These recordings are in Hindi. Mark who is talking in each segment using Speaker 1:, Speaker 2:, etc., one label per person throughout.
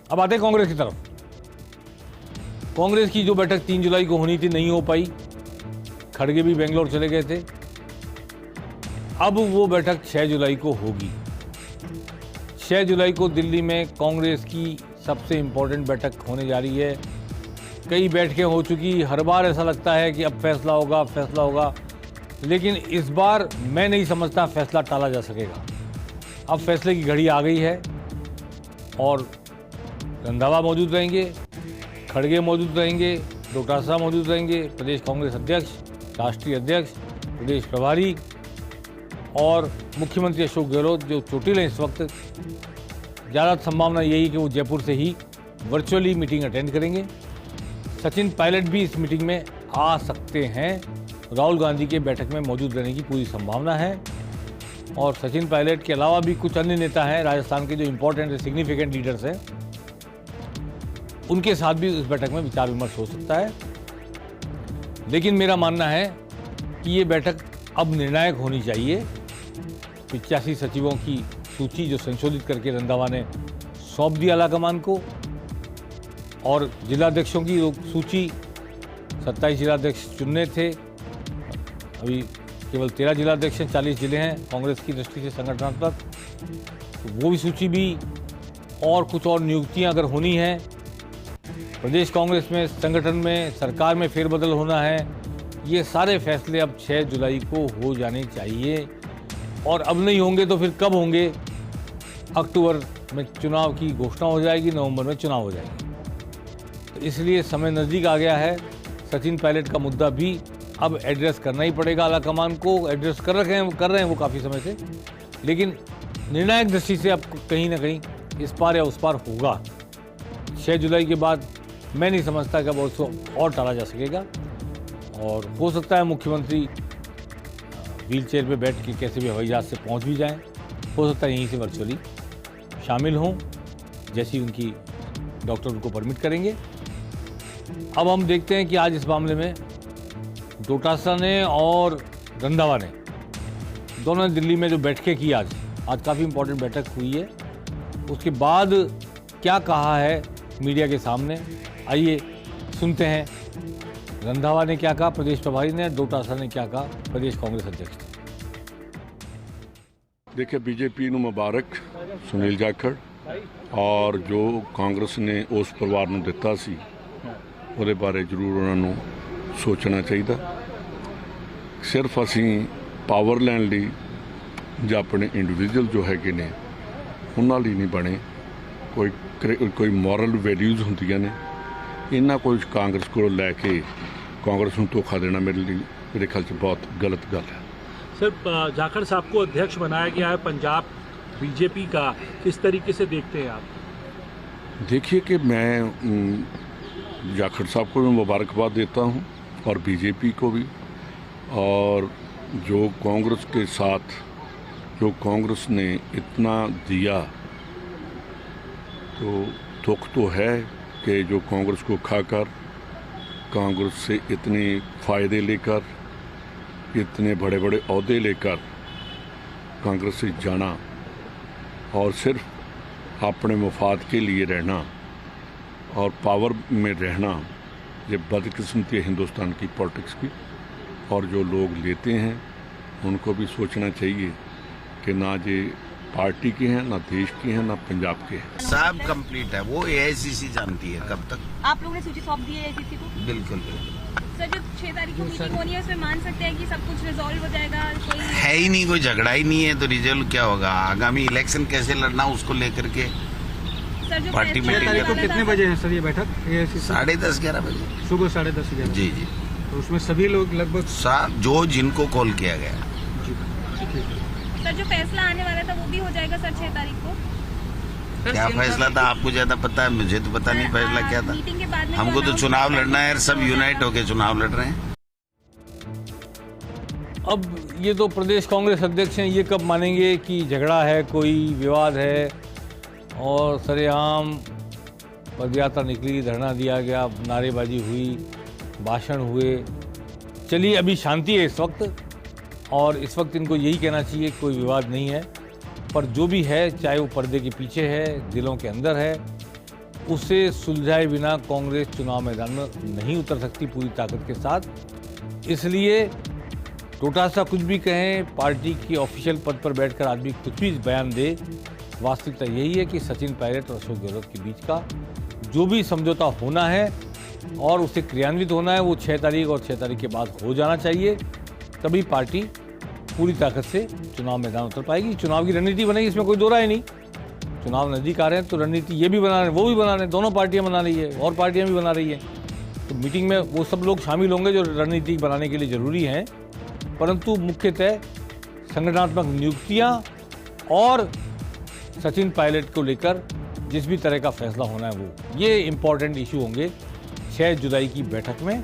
Speaker 1: अब आते हैं कांग्रेस की तरफ। कांग्रेस की जो बैठक 3 जुलाई को होनी थी नहीं हो पाई, खड़गे भी बेंगलोर चले गए थे। अब वो बैठक 6 जुलाई को होगी। 6 जुलाई को दिल्ली में कांग्रेस की सबसे इंपॉर्टेंट बैठक होने जा रही है। कई बैठकें हो चुकी, हर बार ऐसा लगता है कि अब फैसला होगा, लेकिन इस बार मैं नहीं समझता फैसला टाला जा सकेगा। अब फैसले की घड़ी आ गई है और रंधावा मौजूद रहेंगे, खड़गे मौजूद रहेंगे, डोटासरा मौजूद रहेंगे, प्रदेश कांग्रेस अध्यक्ष, राष्ट्रीय अध्यक्ष, प्रदेश प्रभारी और मुख्यमंत्री अशोक गहलोत जो चोटिल हैं इस वक्त। ज़्यादा संभावना यही है कि वो जयपुर से ही वर्चुअली मीटिंग अटेंड करेंगे। सचिन पायलट भी इस मीटिंग में आ सकते हैं। राहुल गांधी के बैठक में मौजूद रहने की पूरी संभावना है और सचिन पायलट के अलावा भी कुछ अन्य नेता हैं राजस्थान के जो इंपॉर्टेंट सिग्निफिकेंट लीडर्स हैं, उनके साथ भी इस बैठक में विचार विमर्श हो सकता है। लेकिन मेरा मानना है कि ये बैठक अब निर्णायक होनी चाहिए। 85 सचिवों की सूची जो संशोधित करके रंधावा ने सौंप दी आलाकमान को और जिलाध्यक्षों की सूची 27 जिलाध्यक्ष चुनने थे, अभी केवल 13 जिलाध्यक्ष हैं, 40 जिले हैं कांग्रेस की दृष्टि से संगठनात्मक, तो वो भी सूची भी और कुछ और नियुक्तियां अगर होनी है, प्रदेश कांग्रेस में, संगठन में, सरकार में फेरबदल होना है, ये सारे फैसले अब 6 जुलाई को हो जाने चाहिए। और अब नहीं होंगे तो फिर कब होंगे? अक्टूबर में चुनाव की घोषणा हो जाएगी, नवंबर में चुनाव हो जाएगी, तो इसलिए समय नज़दीक आ गया है। सचिन पायलट का मुद्दा भी अब एड्रेस करना ही पड़ेगा। आलाकमान को एड्रेस कर रहे हैं वो काफ़ी समय से, लेकिन निर्णायक दृष्टि से अब कहीं ना कहीं इस पार या उस पार होगा। 6 जुलाई के बाद मैं नहीं समझता कि अब उसको और टाला जा सकेगा और हो सकता है मुख्यमंत्री व्हील चेयर पर बैठ के कैसे भी हवाई जहाज से पहुँच भी जाएँ, हो सकता है यहीं से वर्चुअली शामिल हों जैसी उनकी डॉक्टर उनको परमिट करेंगे। अब हम देखते हैं कि आज इस मामले में डोटासरा ने और रंधावा ने दोनों ने दिल्ली में जो बैठकें की आज काफ़ी इंपॉर्टेंट बैठक हुई है, उसके बाद क्या कहा है मीडिया के सामने, आइए सुनते हैं। रंधावा ने क्या कहा प्रदेश प्रभारी ने, डोटासरा ने क्या कहा प्रदेश कांग्रेस अध्यक्ष।
Speaker 2: देखिए, बीजेपी ਨੂੰ ਮੁਬਾਰਕ ਸੁਨੀਲ ਜਾਖੜ ਔਰ ਜੋ ਕਾਂਗਰਸ ਨੇ ਉਸ ਪਰਿਵਾਰ ਨੂੰ ਦਿੱਤਾ ਸੀ ਉਹਦੇ ਬਾਰੇ ਜ਼ਰੂਰ ਉਹਨਾਂ ਨੂੰ ਸੋਚਣਾ ਚਾਹੀਦਾ। ਸਿਰਫ ਅਸੀਂ ਪਾਵਰ ਲੈਣ ਲਈ ਜਾਂ ਆਪਣੇ ਇੰਡੀਵਿਜੂਅਲ ਜੋ ਹੈਗੇ ਨੇ ਉਹਨਾਂ ਲਈ ਨਹੀਂ ਬਣੇ, ਕੋਈ ਮੋਰਲ ਵੈਲਿਊਜ਼ ਹੁੰਦੀਆਂ ਨੇ, ਇਹਨਾਂ ਕੁਝ ਕਾਂਗਰਸ ਕੋਲ ਲੈ ਕੇ ਕਾਂਗਰਸ ਨੂੰ ਧੋਖਾ ਦੇਣਾ ਮੇਰੇ ਖਿਆਲ 'ਚ ਬਹੁਤ ਗਲਤ ਗੱਲ ਹੈ।
Speaker 3: सर, जाखड़ साहब को अध्यक्ष बनाया गया है पंजाब बीजेपी का, किस तरीके से देखते हैं आप?
Speaker 2: देखिए कि मैं जाखड़ साहब को भी मुबारकबाद देता हूं और बीजेपी को भी, और जो कांग्रेस के साथ जो कांग्रेस ने इतना दिया तो दुख तो है कि जो कांग्रेस को खाकर, कांग्रेस से इतने फ़ायदे लेकर, इतने बड़े बड़े ओहदे लेकर कांग्रेस से जाना और सिर्फ अपने मफाद के लिए रहना और पावर में रहना, ये बदकिस्मती है हिंदुस्तान की पॉलिटिक्स की। और जो लोग लेते हैं उनको भी सोचना चाहिए कि ना ये पार्टी के हैं, ना देश के हैं, ना पंजाब के हैं।
Speaker 4: सब कंप्लीट है, वो एआईसीसी जानती है कब तक।
Speaker 5: आप लोगों ने सूची सौंप दी है एआईसीसी को?
Speaker 4: बिल्कुल बिल्कुल।
Speaker 5: सर, जो 6 तारीख को मीटिंग होनी है उसमें मान सकते हैं कि सब कुछ रिजॉल्व हो जाएगा? कोई
Speaker 4: है ही नहीं, कोई झगड़ा ही नहीं है, तो रिजल्ट क्या होगा? आगामी इलेक्शन कैसे लड़ना उसको लेकर के
Speaker 5: सर, जो
Speaker 4: पार्टी
Speaker 5: फैसला
Speaker 4: मीटिंग
Speaker 5: होने वाला
Speaker 6: कितने
Speaker 5: था-
Speaker 6: बजे है सर ये बैठक?
Speaker 4: 10:30-11 बजे।
Speaker 6: सुबह 10:30 बजे।
Speaker 4: जी जी।
Speaker 6: तो उसमें सभी लोग लगभग
Speaker 4: जो जिनको कॉल किया गया।
Speaker 5: सर, जो फैसला आने वाला था वो भी हो जाएगा सर 6 तारीख को?
Speaker 4: क्या फैसला था आपको ज्यादा पता है, मुझे तो पता नहीं फैसला क्या था।
Speaker 5: मीटिंग के बाद में
Speaker 4: हमको तो चुनाव लड़ना है, सब यूनाइट होके चुनाव लड़ रहे हैं।
Speaker 1: अब ये तो प्रदेश कांग्रेस अध्यक्ष हैं, ये कब मानेंगे कि झगड़ा है, कोई विवाद है और सरेआम पदयात्रा निकली, धरना दिया गया, नारेबाजी हुई, भाषण हुए। चलिए, अभी शांति है इस वक्त और इस वक्त इनको यही कहना चाहिए कोई विवाद नहीं है, पर जो भी है, चाहे वो पर्दे के पीछे है, दिलों के अंदर है, उसे सुलझाए बिना कांग्रेस चुनाव मैदान में नहीं उतर सकती पूरी ताकत के साथ। इसलिए छोटा सा कुछ भी कहें, पार्टी की ऑफिशियल पद पर बैठकर आदमी कुछ भी बयान दे, वास्तविकता यही है कि सचिन पायलट और अशोक गहलोत के बीच का जो भी समझौता होना है और उसे क्रियान्वित होना है, वो 6 तारीख और 6 तारीख के बाद हो जाना चाहिए। तभी पार्टी पूरी ताकत से चुनाव मैदान उतर पाएगी। चुनाव की रणनीति बनेगी, इसमें कोई दो राय नहीं। चुनाव नजदीक आ रहे हैं तो रणनीति ये भी बना रहे हैं, वो भी बना रहे हैं, दोनों पार्टियां बना रही है और पार्टियां भी बना रही है। तो मीटिंग में वो सब लोग शामिल होंगे जो रणनीति बनाने के लिए जरूरी हैं, परंतु मुख्यतः संगठनात्मक नियुक्तियां और सचिन पायलट को लेकर जिस भी तरह का फैसला होना है वो ये इंपॉर्टेंट इशू होंगे 6 जुलाई की बैठक में।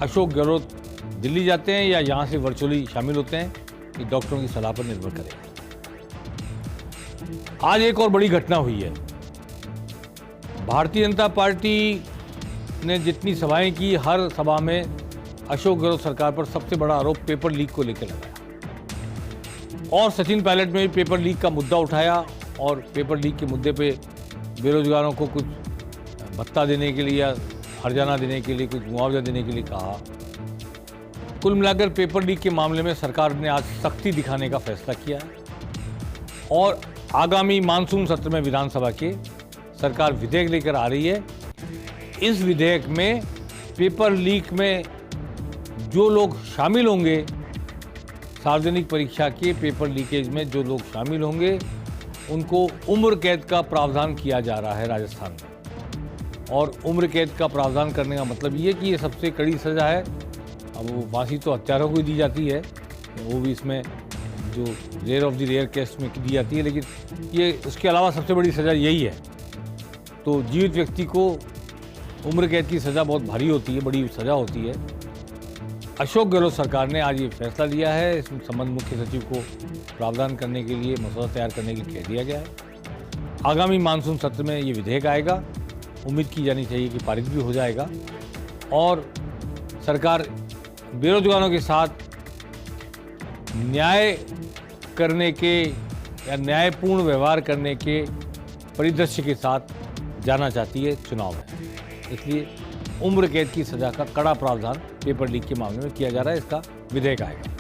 Speaker 1: अशोक गहलोत दिल्ली जाते हैं या यहाँ से वर्चुअली शामिल होते हैं, ये डॉक्टरों की सलाह पर निर्भर करेगा। आज एक और बड़ी घटना हुई है। भारतीय जनता पार्टी ने जितनी सभाएं की, हर सभा में अशोक गहलोत सरकार पर सबसे बड़ा आरोप पेपर लीक को लेकर लगाया और सचिन पायलट में भी पेपर लीक का मुद्दा उठाया और पेपर लीक के मुद्दे पे बेरोजगारों को कुछ भत्ता देने के लिए या हर्जाना देने के लिए, कुछ मुआवजा देने के लिए कहा। कुल मिलाकर पेपर लीक के मामले में सरकार ने आज सख्ती दिखाने का फैसला किया है और आगामी मानसून सत्र में विधानसभा के सरकार विधेयक लेकर आ रही है। इस विधेयक में पेपर लीक में जो लोग शामिल होंगे, सार्वजनिक परीक्षा के पेपर लीकेज में जो लोग शामिल होंगे, उनको उम्र कैद का प्रावधान किया जा रहा है राजस्थान में। और उम्र कैद का प्रावधान करने का मतलब ये कि ये सबसे कड़ी सज़ा है। अब वो फांसी तो हत्यारों को ही दी जाती है, वो भी इसमें जो rare of the rare case में दी जाती है, लेकिन ये उसके अलावा सबसे बड़ी सज़ा यही है। तो जीवित व्यक्ति को उम्र कैद की सज़ा बहुत भारी होती है, बड़ी सज़ा होती है। अशोक गहलोत सरकार ने आज ये फैसला लिया है। इस संबंध मुख्य सचिव को प्रावधान करने के लिए, मसौदा तैयार करने के लिए कह दिया गया है। आगामी मानसून सत्र में ये विधेयक आएगा, उम्मीद की जानी चाहिए कि पारित भी हो जाएगा और सरकार बेरोजगारों के साथ न्याय करने के या न्यायपूर्ण व्यवहार करने के परिदृश्य के साथ जाना चाहती है चुनाव में। इसलिए उम्र कैद की सजा का कड़ा प्रावधान पेपर लीक के मामले में किया जा रहा है। इसका विधेयक आएगा।